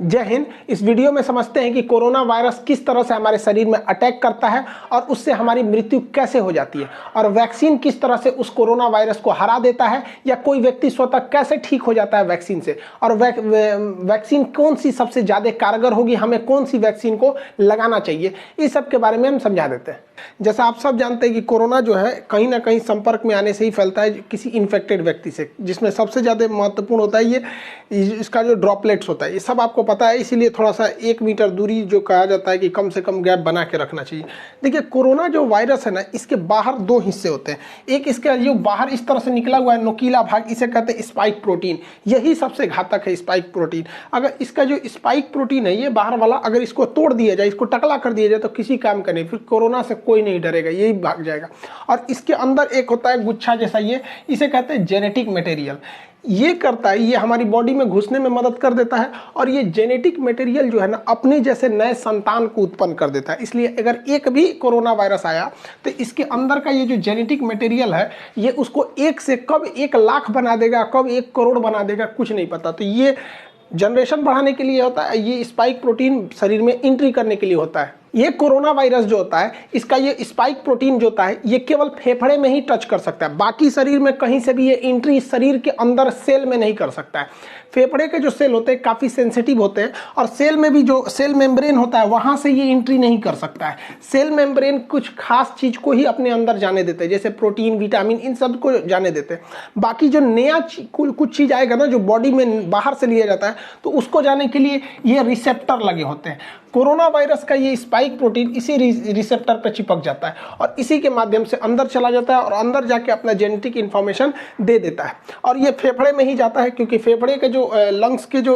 जय हिंद। इस वीडियो में समझते हैं कि कोरोना वायरस किस तरह से हमारे शरीर में अटैक करता है और उससे हमारी मृत्यु कैसे हो जाती है, और वैक्सीन किस तरह से उस कोरोना वायरस को हरा देता है, या कोई व्यक्ति स्वतः कैसे ठीक हो जाता है वैक्सीन से, और वैक्सीन कौन सी सबसे ज़्यादा कारगर होगी, हमें कौन सी वैक्सीन को लगाना चाहिए, इस सब के बारे में हम समझा देते हैं। जैसा आप सब जानते हैं कि कोरोना जो है कहीं ना कहीं संपर्क में आने से ही फैलता है किसी इन्फेक्टेड व्यक्ति से, जिसमें सबसे ज़्यादा महत्वपूर्ण होता है ये इसका जो ड्रॉपलेट्स होता है। ये सब आपको पता है, इसीलिए थोड़ा सा 1 मीटर दूरी जो कहा जाता है कि कम से कम गैप बना के रखना चाहिए। देखिए, कोरोना जो वायरस है ना, इसके बाहर 2 हिस्से होते हैं। एक इसका जो बाहर इस तरह से निकला हुआ है नुकीला भाग, इसे कहते हैं स्पाइक प्रोटीन। यही सबसे घातक है, स्पाइक प्रोटीन। अगर इसका जो स्पाइक प्रोटीन है, ये बाहर वाला, अगर इसको तोड़ दिया जाए, इसको टकला कर दिया जाए, तो किसी काम का नहीं, फिर कोरोना से कोई नहीं डरेगा, यही भाग जाएगा। और इसके अंदर एक होता है गुच्छा जैसा, ये इसे कहते हैं जेनेटिक मटेरियल। ये करता है, ये हमारी बॉडी में घुसने में मदद कर देता है, और ये जेनेटिक मटेरियल जो है ना, अपने जैसे नए संतान को उत्पन्न कर देता है। इसलिए अगर एक भी कोरोना वायरस आया तो इसके अंदर का ये जो जेनेटिक मटेरियल है, ये उसको 1 से कब 1 लाख बना देगा, कब 1 करोड़ बना देगा, कुछ नहीं पता। तो ये जनरेशन बढ़ाने के लिए होता है, ये स्पाइक प्रोटीन शरीर में एंट्री करने के लिए होता है। ये कोरोना वायरस जो होता है, इसका ये स्पाइक प्रोटीन जो होता है, ये केवल फेफड़े में ही टच कर सकता है, बाकी शरीर में कहीं से भी ये एंट्री शरीर के अंदर सेल में नहीं कर सकता है। फेफड़े के जो सेल होते हैं काफ़ी सेंसिटिव होते हैं, और सेल में भी जो सेल मेम्ब्रेन होता है, वहाँ से ये एंट्री नहीं कर सकता है। सेल मेम्ब्रेन कुछ खास चीज़ को ही अपने अंदर जाने देते हैं, जैसे प्रोटीन, विटामिन, इन सब को जाने देते हैं। बाकी जो नया कुछ चीज़ आएगा ना, जो बॉडी में बाहर से लिया जाता है, तो उसको जाने के लिए ये रिसेप्टर लगे होते हैं। कोरोना वायरस का ये स्पाइक प्रोटीन इसी रिसेप्टर पर चिपक जाता है, और इसी के माध्यम से अंदर चला जाता है, और अंदर जाके अपना जेनेटिक इन्फॉर्मेशन दे देता है। और ये फेफड़े में ही जाता है, क्योंकि फेफड़े के जो लंग्स के जो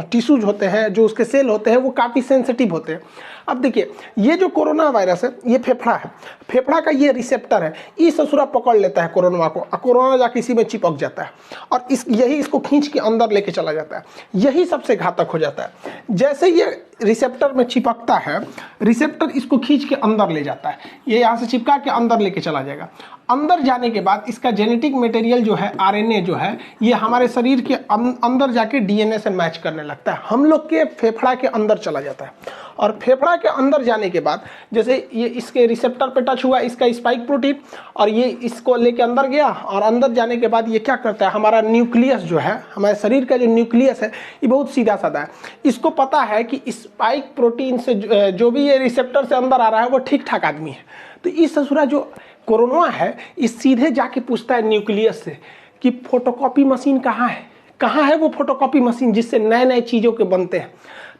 टिश्यूज होते हैं, जो उसके सेल होते हैं, वो काफ़ी सेंसिटिव होते हैं। अब देखिए, ये जो कोरोना वायरस है, ये फेफड़ा है, फेफड़ा का ये रिसेप्टर है, ये ससुरा पकड़ लेता है कोरोना को, कोरोना जाके इसी में चिपक जाता है, और यही इसको खींच के अंदर लेके चला जाता है। यही सबसे घातक हो जाता है। जैसे ये रिसेप्टर में चिपकता है, रिसेप्टर इसको खींच के अंदर ले जाता है, ये यहाँ से चिपका के अंदर लेके चला जाएगा। अंदर जाने के बाद इसका जेनेटिक मटेरियल जो है, आरएनए जो है, ये हमारे शरीर के अंदर जाके डीएनए से मैच करने लगता है, हम लोग के फेफड़ा के अंदर चला जाता है। और फेफड़ा के अंदर जाने के बाद, जैसे ये इसके रिसेप्टर पे टच हुआ इसका स्पाइक प्रोटीन, और ये इसको लेके अंदर गया, और अंदर जाने के बाद ये क्या करता है, हमारा न्यूक्लियस जो है, हमारे शरीर का जो न्यूक्लियस है, ये बहुत सीधा साधा है। इसको पता है कि स्पाइक प्रोटीन से जो भी ये रिसेप्टर से अंदर आ रहा है, वो ठीक ठाक आदमी है। तो इस ससुरा जो कोरोना है, इस सीधे जाके पूछता है न्यूक्लियस से कि फोटोकॉपी मशीन कहाँ है, कहाँ है वो फोटोकॉपी मशीन जिससे नए नए चीज़ों के बनते हैं।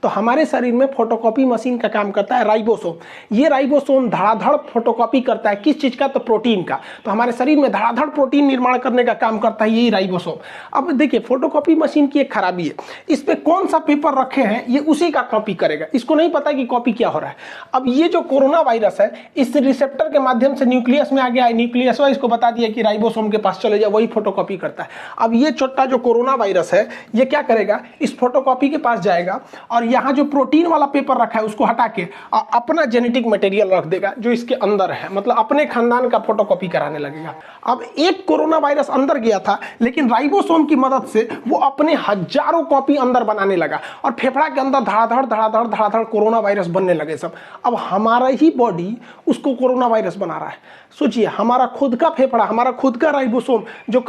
तो हमारे शरीर में फोटोकॉपी मशीन का काम करता है राइबोसोम। ये राइबोसोम धड़ाधड़ फोटोकॉपी करता है, किस चीज़ का, तो प्रोटीन का। तो हमारे शरीर में धड़ाधड़ प्रोटीन निर्माण करने का काम करता है यही राइबोसोम। अब देखिए, फोटोकॉपी मशीन की एक खराबी है, इस पर कौन सा पेपर रखे हैं, ये उसी का कॉपी करेगा, इसको नहीं पता कि कॉपी क्या हो रहा है। अब ये जो कोरोना वायरस है, इस रिसेप्टर के माध्यम से न्यूक्लियस में आ गया है, न्यूक्लियस इसको बता दिया कि राइबोसोम के पास चले जाए, वही फोटोकॉपी करता है। अब ये छोटा जो कोरोना वायरस है, ये क्या करेगा, इस फोटोकॉपी के पास जाएगा, और यहाँ जो प्रोटीन वाला पेपर रखा है उसको हटा के अपना जेनेटिक मटेरियल रख देगा जो इसके अंदर है, मतलब अपने खानदान का फोटोकॉपी कराने लगेगा। अब एक कोरोना वायरस अंदर गया था, लेकिन राइबोसोम की मदद से वो अपने हजारों कॉपी अंदर बनाने लगा, और फेफड़ा के अंदर धड़ाधड़ धड़ाधड़ धड़ाधड़ कोरोना वायरस बनने लगे सब। अब हमारा ही बॉडी उसको कोरोना वायरस बना रहा है। सोचिए, हमारा खुद का फेफड़ा, हमारा खुद का राइबोसोम जो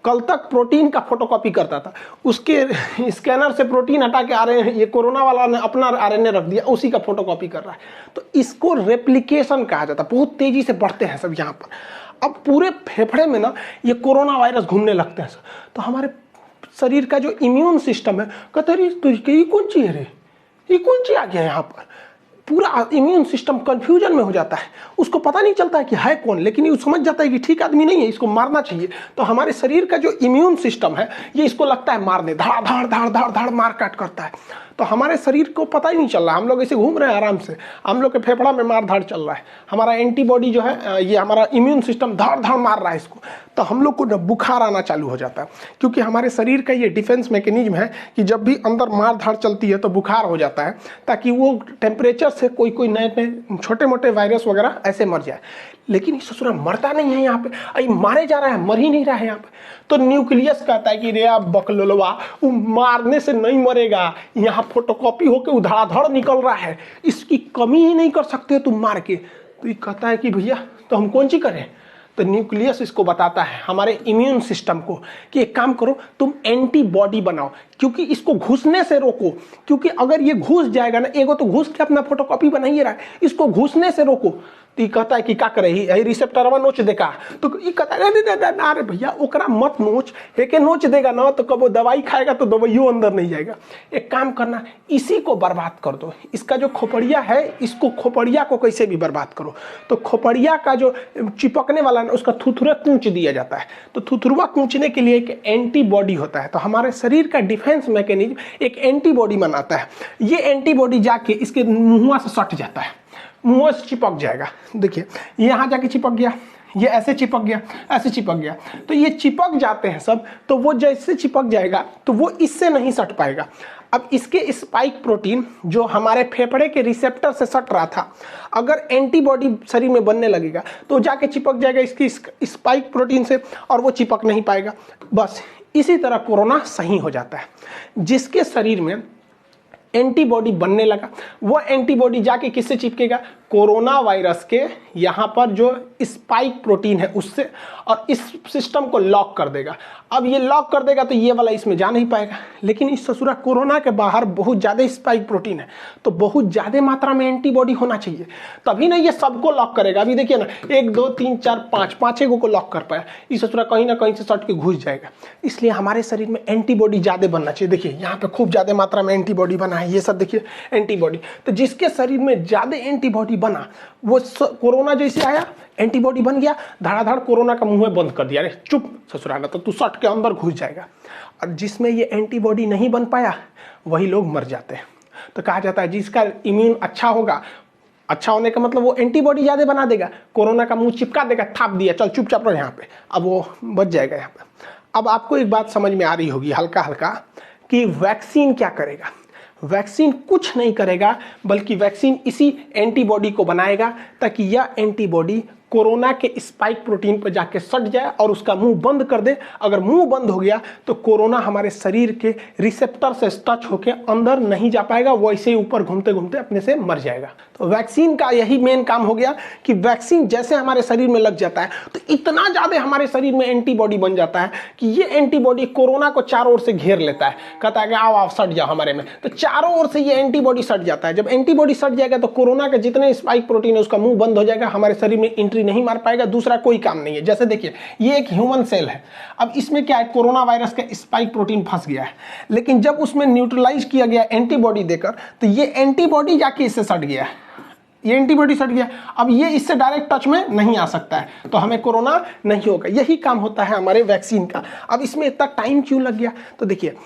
कल तक प्रोटीन का फोटोकॉपी करता था, उसके स्कैनर से प्रोटीन हटा के आरएनए, ये कोरोना वाला ने अपना आरएनए रख दिया, उसी का फोटोकॉपी कर रहा है। तो इसको रेप्लिकेशन कहा जाता है। बहुत तेजी से बढ़ते हैं सब यहाँ पर। अब पूरे फेफड़े में ना ये कोरोना वायरस घूमने लगते हैं। तो हमारे शरीर का जो इम्यून सिस्टम है, कहते हैं ये कौन चीज़ है रे, ये कौन चीज़ आ गया यहाँ पर। पूरा इम्यून सिस्टम कंफ्यूजन में हो जाता है, उसको पता नहीं चलता है कि है कौन, लेकिन ये समझ जाता है कि ठीक आदमी नहीं है, इसको मारना चाहिए। तो हमारे शरीर का जो इम्यून सिस्टम है, ये इसको लगता है मारने, धड़ धड़ धड़ धड़ धड़ मार काट करता है। तो हमारे शरीर को पता ही नहीं चल रहा, हम लोग ऐसे घूम रहे हैं आराम से, हम लोग के फेफड़ा में मार धाड़ चल रहा है, हमारा एंटीबॉडी जो है, ये हमारा इम्यून सिस्टम धड़ धड़ मार रहा है इसको। तो हम लोग को बुखार आना चालू हो जाता है, क्योंकि हमारे शरीर का ये डिफेंस मैकेनिज्म है कि जब भी अंदर मार धाड़ चलती है तो बुखार हो जाता है, ताकि वो टेम्परेचर से कोई कोई नए नए छोटे मोटे वायरस वगैरह ऐसे मर जाए, लेकिन ससुरा मरता नहीं है यहाँ पे, अरे मारे जा रहा है, मर ही नहीं रहा है यहाँ पे। तो न्यूक्लियस कहता है कि रे आप बकलोलवा, वो मारने से नहीं मरेगा, यहाँ फोटोकॉपी होके उधड़ाधड़ निकल रहा है, इसकी कमी ही नहीं कर सकते तुम मार के। तो ये कहता है कि भैया तो हम कौन सी करें। तो न्यूक्लियस इसको बताता है हमारे इम्यून सिस्टम को कि एक काम करो, तुम एंटीबॉडी बनाओ, क्योंकि इसको घुसने से रोको, क्योंकि अगर ये घुस जाएगा ना, एगो तो घुस के अपना फोटोकॉपी बना ही रहा है, इसको घुसने से रोको। तो ये कहता है कि क्या करे, ही रिसेप्टरवा नोच देगा। तो ये कहता है अरे भैया ओकरा मत नोच, एके नोच देगा ना तो कब वो दवाई खाएगा तो दवाइयों अंदर नहीं जाएगा। एक काम करना, इसी को बर्बाद कर दो, इसका जो खोपड़िया है, इसको खोपड़िया को कैसे भी बर्बाद करो। तो खोपड़िया का जो चिपकने वाला ना, उसका थुथुरा कूच दिया जाता है। तो थुथुरवा कूचने के लिए एक एंटीबॉडी होता है। तो हमारे शरीर का डिफेंस मैकेनिज्म एक एंटीबॉडी बनाता है। ये एंटीबॉडी जाके इसके मुंह से सट जाता है, मुंह से चिपक जाएगा। देखिए यहाँ जाके चिपक गया, ये ऐसे चिपक गया, ऐसे चिपक गया। तो ये चिपक जाते हैं सब, तो वो जैसे चिपक जाएगा तो वो इससे नहीं सट पाएगा। अब इसके स्पाइक प्रोटीन जो हमारे फेफड़े के रिसेप्टर से सट रहा था, अगर एंटीबॉडी शरीर में बनने लगेगा तो जाके चिपक जाएगा इसकी स्पाइक प्रोटीन से, और वो चिपक नहीं पाएगा। बस इसी तरह कोरोना सही हो जाता है। जिसके शरीर में एंटीबॉडी बनने लगा, वो एंटीबॉडी जाके किससे चिपकेगा, कोरोना वायरस के यहाँ पर जो स्पाइक प्रोटीन है उससे, और इस सिस्टम को लॉक कर देगा। अब ये लॉक कर देगा तो ये वाला इसमें जा नहीं पाएगा। लेकिन इस ससुरा कोरोना के बाहर बहुत ज़्यादा स्पाइक प्रोटीन है, तो बहुत ज़्यादा मात्रा में एंटीबॉडी होना चाहिए, तभी ना ये सबको लॉक करेगा। अभी देखिए ना, 1 2 3 4 5 पाँचों को लॉक कर पाया, इस ससुरा कहीं ना कहीं से सट के घुस जाएगा। इसलिए हमारे शरीर में एंटीबॉडी ज़्यादा बनना चाहिए। देखिए यहाँ पे खूब ज़्यादा मात्रा में एंटीबॉडी बना है, ये सब देखिए एंटीबॉडी। तो जिसके शरीर में ज़्यादा एंटीबॉडी बना, वो कोरोना जैसे आया, एंटीबॉडी बन गया, धड़ाधड़ कोरोना का मुंह बंद कर दिया, अरे चुप ससुराना, तो तू सट के अंदर घुस जाएगा। और जिसमें ये एंटीबॉडी नहीं बन पाया, वही लोग मर जाते हैं। तो कहा जाता है जिसका इम्यून अच्छा होगा, अच्छा होने का मतलब वो एंटीबॉडी ज़्यादा बना देगा, कोरोना का मुंह चिपका देगा, थाप दिया, चल चुपचाप रहो यहाँ पे, अब वो बच जाएगा यहाँ पे। अब आपको एक बात समझ में आ रही होगी हल्का हल्का कि वैक्सीन क्या करेगा। वैक्सीन कुछ नहीं करेगा, बल्कि वैक्सीन इसी एंटीबॉडी को बनाएगा ताकि यह एंटीबॉडी कोरोना के स्पाइक प्रोटीन पर जाके सट जाए और उसका मुंह बंद कर दे। अगर मुंह बंद हो गया तो कोरोना हमारे शरीर के रिसेप्टर से टच होके अंदर नहीं जा पाएगा, वो ऐसे ही ऊपर घूमते घूमते अपने से मर जाएगा। तो वैक्सीन का यही मेन काम हो गया कि वैक्सीन जैसे हमारे शरीर में लग जाता है तो इतना ज़्यादा हमारे शरीर में एंटीबॉडी बन जाता है कि ये एंटीबॉडी कोरोना को चारों ओर से घेर लेता है। कहता है कि आओ आप सट जाओ हमारे में, तो चारों ओर से ये एंटीबॉडी सट जाता है। जब एंटीबॉडी सट जाएगा तो कोरोना के जितने स्पाइक प्रोटीन है उसका मुंह बंद हो जाएगा, हमारे शरीर में एंट्री नहीं मार पाएगा, दूसरा कोई काम नहीं है। जैसे देखिए ये एक ह्यूमन सेल है, अब इसमें क्या है, कोरोना वायरस का स्पाइक प्रोटीन फंस गया है, लेकिन जब उसमें न्यूट्रलाइज किया गया एंटीबॉडी देकर तो ये एंटीबॉडी जाके इससे सट गया है, ये एंटीबॉडी सट गया। अब ये इससे डायरेक्ट टच में नहीं आ सकता है, तो हमें कोरोना नहीं होगा। यही काम होता है हमारे वैक्सीन का। अब इसमें इतना टाइम क्यों लग गया, तो देखिए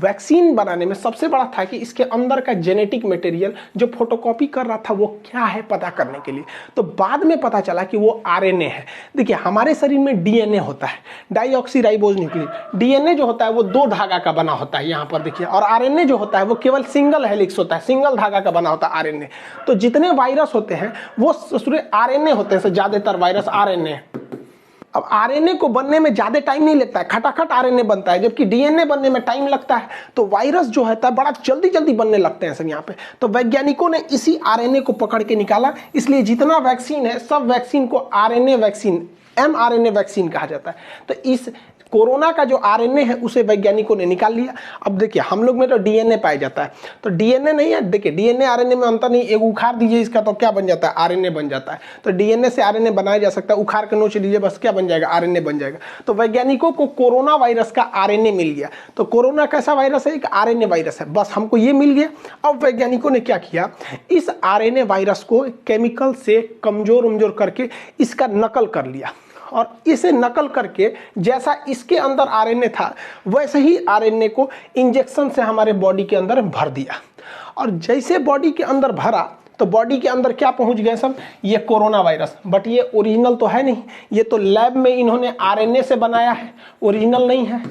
वैक्सीन बनाने में सबसे बड़ा था कि इसके अंदर का जेनेटिक मटेरियल जो फोटोकॉपी कर रहा था वो क्या है पता करने के लिए। तो बाद में पता चला कि वो आरएनए है। देखिए हमारे शरीर में डीएनए होता है, डाईऑक्सीराइबोज न्यूक्लिक। डीएनए जो होता है वो 2 धागा का बना होता है यहाँ पर देखिए, और आरएनए जो होता है वो केवल सिंगल हेलिक्स होता है, सिंगल धागा का बना होता है आरएनए। तो जितने वायरस होते हैं वो आरएनए होते हैं, ज्यादातर वायरस आरएनए। अब आरएनए को बनने में ज्यादा टाइम नहीं लगता है, खटाखट आरएनए बनता है, जबकि डीएनए बनने में टाइम लगता है। तो वायरस जो है बड़ा जल्दी जल्दी बनने लगते हैं सब यहाँ पे। तो वैज्ञानिकों ने इसी आरएनए को पकड़ के निकाला, इसलिए जितना वैक्सीन है सब वैक्सीन को आरएनए वैक्सीन, एमआरएनए वैक्सीन कहा जाता है। तो इस कोरोना का जो आरएनए है उसे वैज्ञानिकों ने निकाल लिया। अब देखिए हम लोग में तो डीएनए पाया जाता है, तो डीएनए नहीं है, देखिए डीएनए आरएनए में अंतर नहीं। एक उखाड़ दीजिए इसका तो क्या बन जाता है, आरएनए बन जाता है। तो डीएनए से आरएनए बनाया जा सकता है, उखाड़ के नोच लीजिए बस क्या बन जाएगा, आरएनए बन जाएगा। तो वैज्ञानिकों को कोरोना वायरस का आरएनए मिल गया। तो कोरोना कैसा वायरस है, एक आरएनए वायरस है, बस हमको ये मिल गया। अब वैज्ञानिकों ने क्या किया, इस आरएनए वायरस को केमिकल से कमजोर करके इसका नकल कर लिया, और इसे नकल करके जैसा इसके अंदर आरएनए था वैसे ही आरएनए को इंजेक्शन से हमारे बॉडी के अंदर भर दिया। और जैसे बॉडी के अंदर भरा तो बॉडी के अंदर क्या पहुंच गए सब, ये कोरोना वायरस। बट ये ओरिजिनल तो है नहीं, ये तो लैब में इन्होंने आरएनए से बनाया है, ओरिजिनल नहीं है।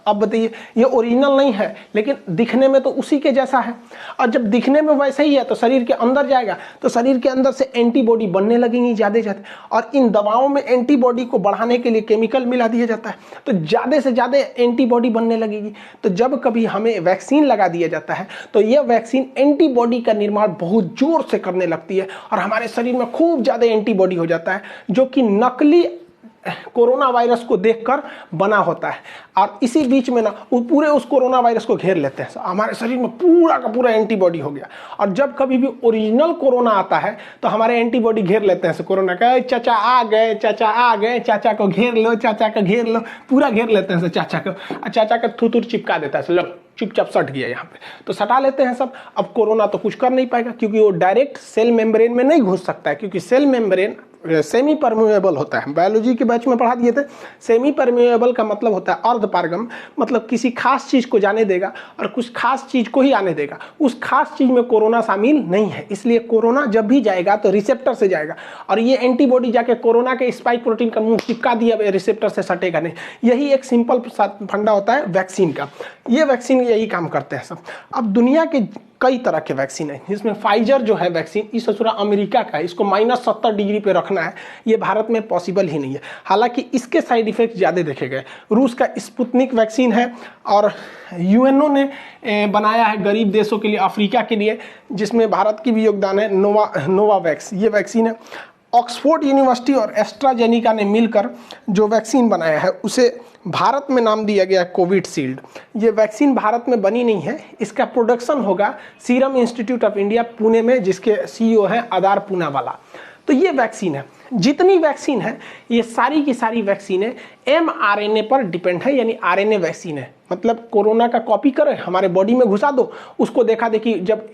अब बताइए, ये ओरिजिनल नहीं है लेकिन दिखने में तो उसी के जैसा है, और जब दिखने में वैसे ही है तो शरीर के अंदर जाएगा तो शरीर के अंदर से एंटीबॉडी बनने लगेंगी ज़्यादा ज़्यादा, और इन दवाओं में एंटीबॉडी को बढ़ाने के लिए केमिकल मिला दिया जाता है, तो ज़्यादा से ज़्यादा एंटीबॉडी बनने लगेगी। तो जब कभी हमें वैक्सीन लगा दिया जाता है तो यह वैक्सीन एंटीबॉडी का निर्माण बहुत जोर से करने लगती है और हमारे शरीर में खूब ज़्यादा एंटीबॉडी हो जाता है, जो कि नकली कोरोना वायरस को देखकर बना होता है। और इसी बीच में ना वो पूरे उस कोरोना वायरस को घेर लेते हैं, हमारे शरीर में पूरा का पूरा एंटीबॉडी हो गया। और जब कभी भी ओरिजिनल कोरोना आता है तो हमारे एंटीबॉडी घेर लेते हैं कोरोना का, चाचा आ गए, चाचा आ गए, चाचा को घेर लो, चाचा को घेर लो, पूरा घेर लेते हैं चाचा को, और चाचा का थूथूर चिपका देता है, लो चुपचाप सट गया यहाँ पे, तो सटा लेते हैं सब। अब कोरोना तो कुछ कर नहीं पाएगा क्योंकि वो डायरेक्ट सेल मेम्ब्रेन में नहीं घुस सकता है, क्योंकि सेल मेम्ब्रेन सेमी परमेबल होता है। बायोलॉजी के बैच में पढ़ा दिए थे, सेमी परमेबल का मतलब होता है अर्धपारगम, मतलब किसी खास चीज़ को जाने देगा और कुछ खास चीज़ को ही आने देगा, उस खास चीज़ में कोरोना शामिल नहीं है। इसलिए कोरोना जब भी जाएगा तो रिसेप्टर से जाएगा, और ये एंटीबॉडी जाके कोरोना के स्पाइक प्रोटीन का मुंह चिपका दिया, रिसेप्टर से सटेगा नहीं। यही एक सिंपल फंडा होता है वैक्सीन का, ये वैक्सीन यही काम करते हैं सब। अब दुनिया के कई तरह के वैक्सीन है, जिसमें फाइजर जो है वैक्सीन, इस ससुरा अमेरिका का है, इसको -70 डिग्री पे रखना है, ये भारत में पॉसिबल ही नहीं है, हालांकि इसके साइड इफेक्ट ज़्यादा देखे गए। रूस का स्पुतनिक वैक्सीन है, और यूएनओ ने बनाया है गरीब देशों के लिए, अफ्रीका के लिए, जिसमें भारत की भी योगदान है, नोवावैक्स ये वैक्सीन है। ऑक्सफोर्ड यूनिवर्सिटी और एस्ट्राजेनिका ने मिलकर जो वैक्सीन बनाया है उसे भारत में नाम दिया गया कोविशील्ड। ये वैक्सीन भारत में बनी नहीं है, इसका प्रोडक्शन होगा serum institute of India Pune में, जिसके सीईओ हैं आदार पूनावाला। तो ये वैक्सीन है, जितनी वैक्सीन है ये सारी की सारी वैक्सीनें mRNA पर डिपेंड है, यानी आरएनए वैक्सीन है। मतलब कोरोना का कॉपी करें, हमारे बॉडी में घुसा दो, उसको देखा देखी जब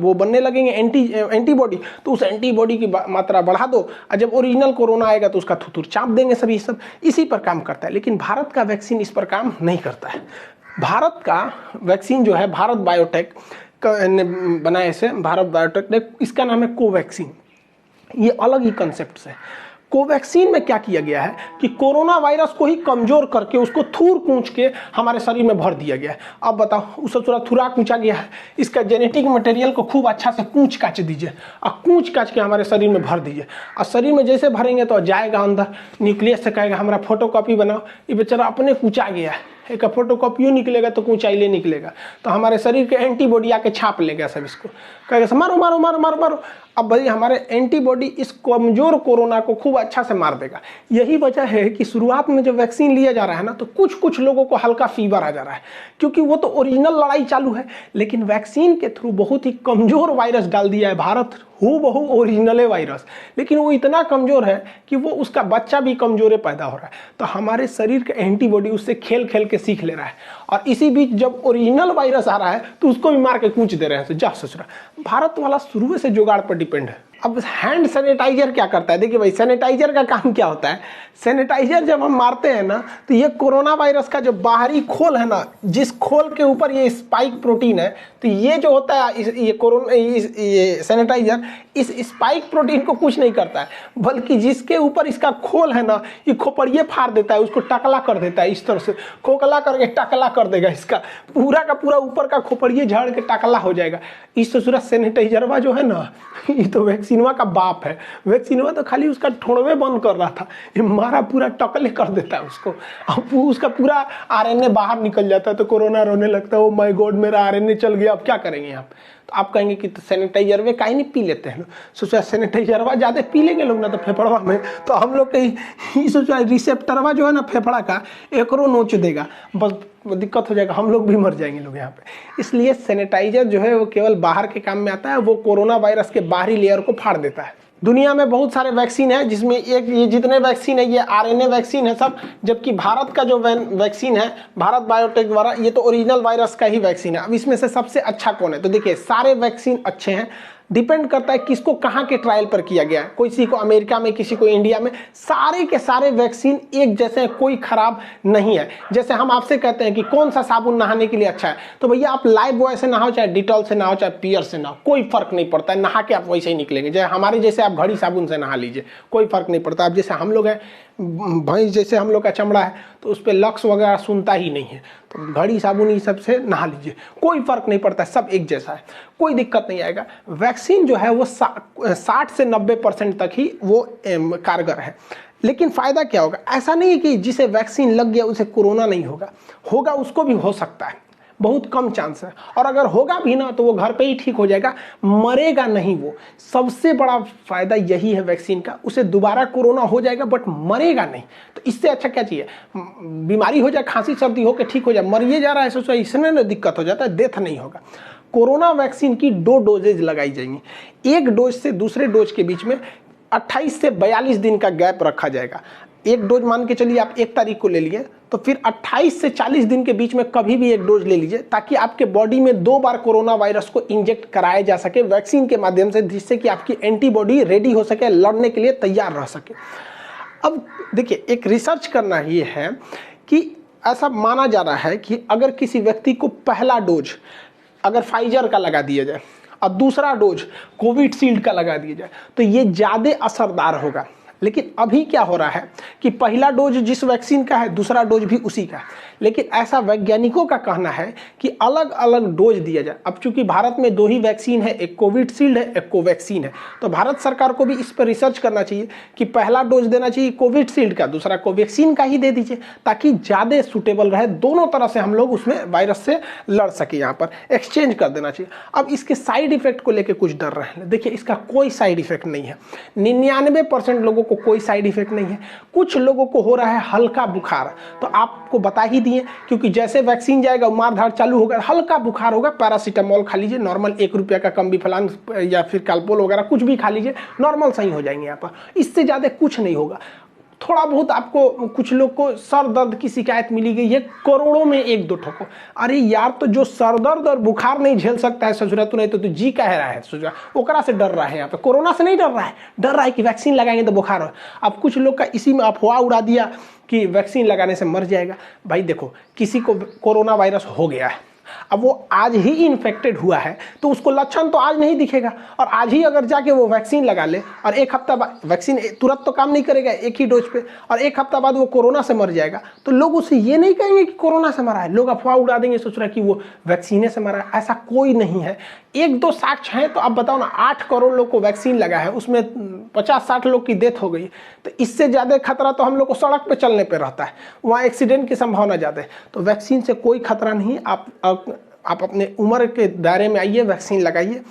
वो बनने लगेंगे एंटीबॉडी, तो उस एंटीबॉडी की मात्रा बढ़ा दो, और जब ओरिजिनल कोरोना आएगा तो उसका थुथुर चाप देंगे। सभी सब इसी पर काम करता है, लेकिन भारत का वैक्सीन इस पर काम नहीं करता है। भारत का वैक्सीन जो है भारत बायोटेक ने बनाया, इसे भारत बायोटेक ने, इसका नाम है कोवैक्सीन। ये अलग ही कंसेप्ट है। कोवैक्सीन में क्या किया गया है कि कोरोना वायरस को ही कमजोर करके उसको थूर कूच के हमारे शरीर में भर दिया गया है। अब बताओ, उसे थोड़ा थुरा कूचा गया है, इसका जेनेटिक मटेरियल को खूब अच्छा से कूच काच दीजिए और कूच काच के हमारे शरीर में भर दीजिए, और शरीर में जैसे भरेंगे तो जाएगा अंदर, न्यूक्लियस से कहेगा हमारा फोटोकॉपी बनाओ, ये बेचारा अपने कूचा गया है, एक फोटोकॉपियों निकलेगा तो ऊंचाई निकलेगा, तो हमारे शरीर के एंटीबॉडी आके छाप लेगा सब, इसको कहेगा मारो मारो मारो मारो मारो। अब भाई हमारे एंटीबॉडी इस कमजोर कोरोना को खूब अच्छा से मार देगा। यही वजह है कि शुरुआत में जब वैक्सीन लिया जा रहा है ना, तो कुछ कुछ लोगों को हल्का फीवर आ जा रहा है, क्योंकि वो तो ओरिजिनल लड़ाई चालू है, लेकिन वैक्सीन के थ्रू बहुत ही कमजोर वायरस डाल दिया है भारत, बहु ओरिजिनल वायरस, लेकिन वो इतना कमजोर है कि वो उसका बच्चा भी कमजोर पैदा हो रहा है। तो हमारे शरीर का एंटीबॉडी उससे खेल खेल के सीख ले रहा है, और इसी बीच जब ओरिजिनल वायरस आ रहा है तो उसको भी मार के कूच दे रहे हैं। तो जा ससुरा, भारत वाला शुरू से जुगाड़ पर डिपेंड है। अब हैंड सैनिटाइजर क्या करता है, देखिए भाई, सैनिटाइजर का काम क्या होता है। सैनिटाइजर जब हम मारते हैं ना, तो ये कोरोना वायरस का जो बाहरी खोल है ना, जिस खोल के ऊपर ये स्पाइक प्रोटीन है, तो ये जो होता है ये सैनिटाइजर इस स्पाइक प्रोटीन को कुछ नहीं करता है, बल्कि जिसके ऊपर इसका खोल है ना, ये खोपड़िए फाड़ देता है, उसको टकला कर देता है, इस तरह से खोखला करके टकला कर देगा, इसका पूरा का पूरा ऊपर का खोपड़िए झाड़ के टकला हो जाएगा। इस सूरत सैनिटाइजरवा जो है ना, ये तो वैक्सीनवा का बाप है। वैक्सीनवा तो खाली उसका ठोड़वे बंद कर रहा था, ये मारा पूरा टकले कर देता है उसको, अब उसका पूरा आरएनए बाहर निकल जाता है, तो कोरोना रोने लगता है, ओ माय गॉड मेरा आरएनए चल गया, अब क्या करेंगे यहाँ पे। तो आप कहेंगे कि तो सैनिटाइजर वे काहे नहीं पी लेते हैं, सोचा सैनिटाइजरवा ज़्यादा पी लेंगे लोग ना तो फेफड़वा में, तो हम लोग के सोचा रिसेप्टरवा जो है ना फेफड़ा का, एकरो नोच देगा, बस दिक्कत हो जाएगा, हम लोग भी मर जाएंगे लोग यहाँ पे। इसलिए सैनिटाइजर जो है वो केवल बाहर के काम में आता है, वो कोरोना वायरस के बाहरी लेयर को फाड़ देता है। दुनिया में बहुत सारे वैक्सीन है, जिसमें एक ये जितने वैक्सीन है ये आरएनए वैक्सीन है सब, जबकि भारत का जो वैक्सीन है भारत बायोटेक द्वारा, ये तो ओरिजिनल वायरस का ही वैक्सीन है। अब इसमें से सबसे अच्छा कौन है, तो देखिए सारे वैक्सीन अच्छे हैं, डिपेंड करता है किसको कहाँ के ट्रायल पर किया गया है, किसी को अमेरिका में, किसी को इंडिया में। सारे के सारे वैक्सीन एक जैसे हैं, कोई खराब नहीं है। जैसे हम आपसे कहते हैं कि कौन सा साबुन नहाने के लिए अच्छा है, तो भैया आप लाइफ बॉय से नहाओ, चाहे डिटॉल से नहाओ, चाहे पियर से नहाओ, कोई फर्क नहीं पड़ता है, नहा के आप वैसे ही निकलेंगे। जैसे हमारे जैसे आप घड़ी साबुन से नहा लीजिए, कोई फर्क नहीं पड़ता। अब जैसे हम लोग हैं, भैंस जैसे हम लोग का चमड़ा है, तो उस पर लक्स वगैरह सुनता ही नहीं है, तो घड़ी साबुन ये सब से नहा लीजिए, कोई फर्क नहीं पड़ता, सब एक जैसा है, कोई दिक्कत नहीं आएगा। वैक्सीन जो है वो 60 से 90% तक ही वो कारगर है। लेकिन फायदा क्या होगा? ऐसा नहीं है कि जिसे वैक्सीन लग गया उसे कोरोना नहीं होगा, होगा, उसको भी हो सकता है, बहुत कम चांस है। और अगर होगा भी ना तो वो घर पे ही ठीक हो जाएगा, मरेगा नहीं। वो सबसे बड़ा फायदा यही है वैक्सीन का, उसे दोबारा कोरोना हो जाएगा बट मरेगा नहीं। तो इससे अच्छा क्या चाहिए? बीमारी हो जाए, खांसी सर्दी हो के ठीक हो जाए, मरिए जा रहा है सोचो, इसमें ना दिक्कत हो जाता है, डेथ नहीं होगा। कोरोना वैक्सीन की 2 डोजेज लगाई जाएंगी। एक डोज से दूसरे डोज के बीच में 28 से 42 दिन का गैप रखा जाएगा। एक डोज मान के चलिए आप 1 तारीख को ले लिए, तो फिर 28 से 40 दिन के बीच में कभी भी एक डोज ले लीजिए, ताकि आपके बॉडी में 2 बार कोरोना वायरस को इंजेक्ट कराया जा सके वैक्सीन के माध्यम से, जिससे कि आपकी एंटीबॉडी रेडी हो सके, लड़ने के लिए तैयार रह सके। अब देखिए, एक रिसर्च करना ये है कि ऐसा माना जा रहा है कि अगर किसी व्यक्ति को पहला डोज अगर फाइजर का लगा दिया जाए और दूसरा डोज कोविशील्ड का लगा दिया जाए तो ये ज़्यादा असरदार होगा। लेकिन अभी क्या हो रहा है कि पहला डोज जिस वैक्सीन का है, दूसरा डोज भी उसी का है। लेकिन ऐसा वैज्ञानिकों का कहना है कि अलग अलग डोज दिया जाए। अब चूंकि भारत में 2 ही वैक्सीन है, एक कोविशील्ड है, एक कोवैक्सीन है, तो भारत सरकार को भी इस पर रिसर्च करना चाहिए कि पहला डोज देना चाहिए कोविशील्ड का, दूसरा कोवैक्सीन का ही दे दीजिए, ताकि ज़्यादा सूटेबल रहे, दोनों तरह से हम लोग उसमें वायरस से लड़ सके। यहाँ पर एक्सचेंज कर देना चाहिए। अब इसके साइड इफेक्ट को लेकर कुछ डर रहे हैं। देखिए, इसका कोई साइड इफेक्ट नहीं है, 99% लोगों को कोई साइड इफेक्ट नहीं है। कुछ लोगों को हो रहा है हल्का बुखार, तो आपको बता ही दिए, क्योंकि जैसे वैक्सीन जाएगा मारधाड़ चालू होगा, हल्का बुखार होगा, पैरासीटामोल खा लीजिए, नॉर्मल 1 रुपये का कम्बिफ्लान या फिर काल्पोल वगैरह कुछ भी खा लीजिए, नॉर्मल सही हो जाएंगे यहाँ पर। इससे ज़्यादा कुछ नहीं होगा। थोड़ा बहुत आपको, कुछ लोग को सर दर्द की शिकायत मिली गई है, करोड़ों में 1-2 ठोको। अरे यार, तो जो सर दर्द और बुखार नहीं झेल सकता है ससुरा, तो नहीं तो तू जी कह रहा है ससुरा, ओकरा से डर रहा है। यहाँ पे कोरोना से नहीं डर रहा है, डर रहा है कि वैक्सीन लगाएंगे तो बुखार हो। अब कुछ लोग का इसी में अफवाह उड़ा दिया कि वैक्सीन लगाने से मर जाएगा। भाई देखो, किसी को कोरोना वायरस हो गया है, अब वो आज ही इन्फेक्टेड हुआ है, तो उसको लक्षण तो आज नहीं दिखेगा, और आज ही अगर जाके वो वैक्सीन लगा ले और 1 हफ्ता बाद, वैक्सीन तुरंत तो काम नहीं करेगा एक ही डोज पे, और 1 हफ्ता बाद वो कोरोना से मर जाएगा, तो लोग उसे ये नहीं कहेंगे कि कोरोना से मरा है, लोग अफवाह उड़ा देंगे, सोच रहा है कि वो वैक्सीने से मरा है। ऐसा कोई नहीं है। 1-2 साक्ष्य हैं, तो अब बताओ ना, 8 करोड़ लोग को वैक्सीन लगा है, उसमें 50-60 लोग की डेथ हो गई, तो इससे ज़्यादा खतरा तो हम लोग को सड़क पर चलने पर रहता है, वहाँ एक्सीडेंट की संभावना ज़्यादा है। तो वैक्सीन से कोई खतरा नहीं। आप अपने उम्र के दायरे में आइए, वैक्सीन लगाइए।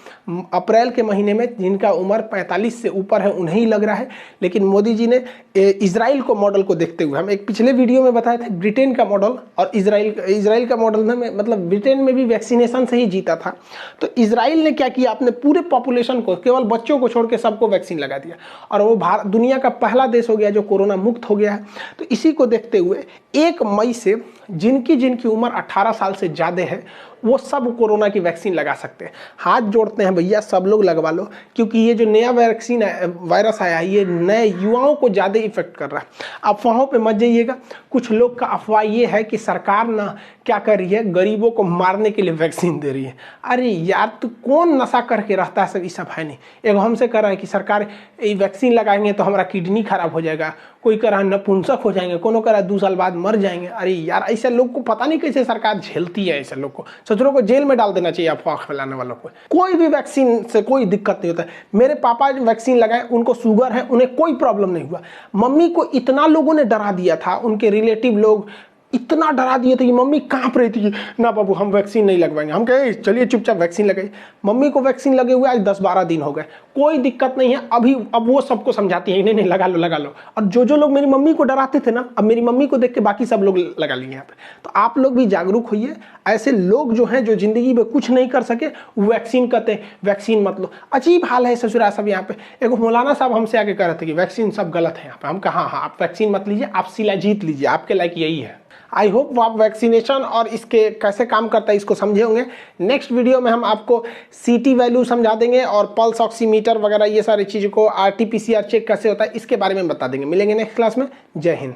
अप्रैल के महीने में जिनका उम्र 45 से ऊपर है उन्हें ही लग रहा है। लेकिन मोदी जी ने इजराइल को मॉडल को देखते हुए, हम एक पिछले वीडियो में बताए थे ब्रिटेन का मॉडल और इजराइल का मॉडल में, मतलब ब्रिटेन में भी वैक्सीनेशन से ही जीता था। तो इजराइल ने क्या किया, अपने पूरे पॉपुलेशन को, केवल बच्चों को छोड़ के सबको वैक्सीन लगा दिया, और वो दुनिया का पहला देश हो गया जो कोरोना मुक्त हो गया है। तो इसी को देखते हुए 1 मई से जिनकी उम्र 18 साल से ज़्यादा है वो सब कोरोना की वैक्सीन लगा सकते हैं। हाथ जोड़ते हैं भैया, सब लोग लगवा लो, क्योंकि ये जो नया वैक्सीन वायरस आया है, ये नए युवाओं को ज़्यादा इफेक्ट कर रहा है। अफवाहों पे मत जाइएगा। कुछ लोग का अफवाह ये है कि सरकार ना क्या कर रही है, गरीबों को मारने के लिए वैक्सीन दे रही है। अरे यार, तो कौन नशा करके रहता है, सब ये सब है नहीं। एक हमसे कह रहा है कि सरकार ये वैक्सीन लगाएंगे तो हमारा किडनी खराब हो जाएगा, कोई कह रहा है नपुंसक हो जाएंगे, कोनो कह रहा है 2 साल बाद मर जाएंगे। अरे यार, ऐसे लोग को पता नहीं कैसे सरकार झेलती है। ऐसे लोग को, सचरों को जेल में डाल देना चाहिए अफवाह फैलाने वालों को। कोई भी वैक्सीन से कोई दिक्कत नहीं होता है। मेरे पापा वैक्सीन लगाए, उनको शुगर है, उन्हें कोई प्रॉब्लम नहीं हुआ। मम्मी को इतना लोगों ने डरा दिया था, उनके रिलेटिव लोग इतना डरा दिए थे कि मम्मी कांप रही थी, ना बाबू हम वैक्सीन नहीं लगवाएंगे। हम कहे चलिए चुपचाप वैक्सीन लगाई। मम्मी को वैक्सीन लगे हुए आज 10-12 दिन हो गए, कोई दिक्कत नहीं है। अब वो सबको समझाती है, नहीं नहीं लगा लो। और जो लोग मेरी मम्मी को डराते थे ना, अब मेरी मम्मी को देख के बाकी सब लोग लगा लिए यहाँ पे। तो आप लोग भी जागरूक होइए। ऐसे लोग जो हैं, जो जिंदगी में कुछ नहीं कर सके, वैक्सीन कहते हैं वैक्सीन मत लो। अजीब हाल है ससुरा सब यहाँ पे। एक मौलाना साहब हमसे आके कह रहे थे कि वैक्सीन सब गलत है यहाँ पे। हम कहा हाँ, आप वैक्सीन मत लीजिए, आप शिलाजीत लीजिए, आपके लायक यही है। आई होप आप वैक्सीनेशन और इसके कैसे काम करता है इसको समझे होंगे। नेक्स्ट वीडियो में हम आपको CT वैल्यू समझा देंगे और पल्स ऑक्सीमीटर वगैरह ये सारी चीज़ों को RT-PCR चेक कैसे होता है इसके बारे में बता देंगे। मिलेंगे नेक्स्ट क्लास में। जय हिंद।